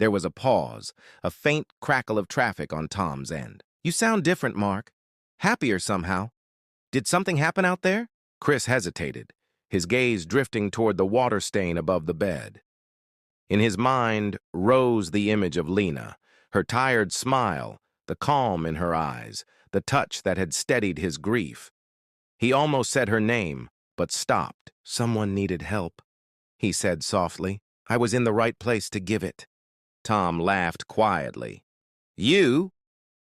There was a pause, a faint crackle of traffic on Tom's end. "You sound different, Mark. Happier somehow. Did something happen out there?" Chris hesitated, his gaze drifting toward the water stain above the bed. In his mind rose the image of Lena, her tired smile, the calm in her eyes, the touch that had steadied his grief. He almost said her name, but stopped. "Someone needed help," he said softly. "I was in the right place to give it." Tom laughed quietly. "You?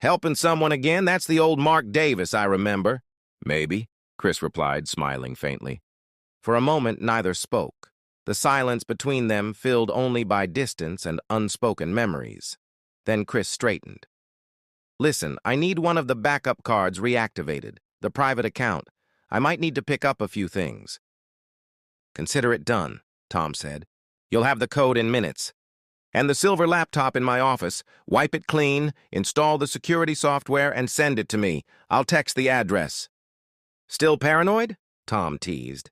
Helping someone again? That's the old Mark Davis I remember." "Maybe," Chris replied, smiling faintly. For a moment, neither spoke, the silence between them filled only by distance and unspoken memories. Then Chris straightened. "Listen, I need one of the backup cards reactivated, the private account. I might need to pick up a few things." "Consider it done," Tom said. "You'll have the code in minutes. And the silver laptop in my office. Wipe it clean, install the security software, and send it to me. I'll text the address." "Still paranoid?" Tom teased.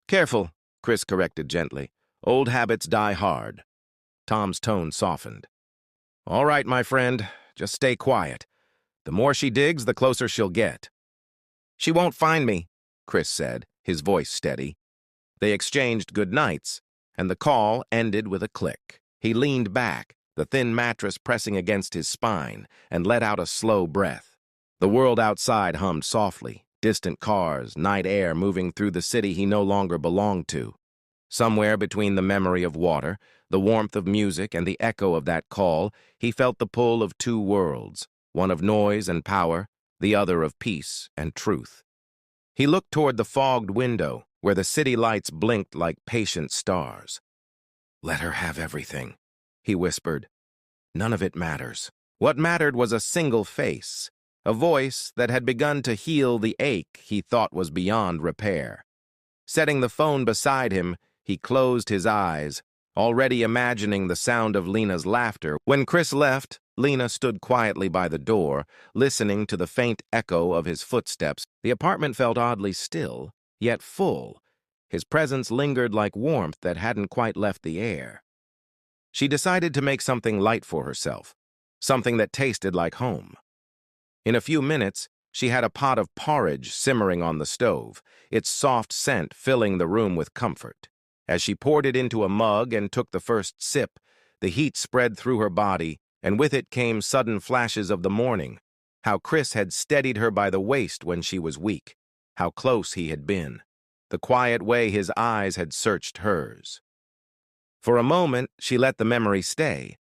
"Careful," Chris corrected gently. "Old habits die hard." Tom's tone softened. "All right, my friend, just stay quiet. The more she digs, the closer she'll get." "She won't find me," Chris said, his voice steady. They exchanged good nights, and the call ended with a click. He leaned back, the thin mattress pressing against his spine, and let out a slow breath. The world outside hummed softly, distant cars, night air moving through the city he no longer belonged to. Somewhere between the memory of water, the warmth of music, and the echo of that call, he felt the pull of two worlds, one of noise and power, the other of peace and truth. He looked toward the fogged window, where the city lights blinked like patient stars. "Let her have everything," he whispered. "None of it matters." What mattered was a single face, a voice that had begun to heal the ache he thought was beyond repair. Setting the phone beside him, he closed his eyes, already imagining the sound of Lena's laughter. When Chris left, Lena stood quietly by the door, listening to the faint echo of his footsteps. The apartment felt oddly still, yet full. His presence lingered like warmth that hadn't quite left the air. She decided to make something light for herself, something that tasted like home. In a few minutes, she had a pot of porridge simmering on the stove, its soft scent filling the room with comfort. As she poured it into a mug and took the first sip, the heat spread through her body, and with it came sudden flashes of the morning, how Chris had steadied her by the waist when she was weak, how close he had been, the quiet way his eyes had searched hers. For a moment, she let the memory stay,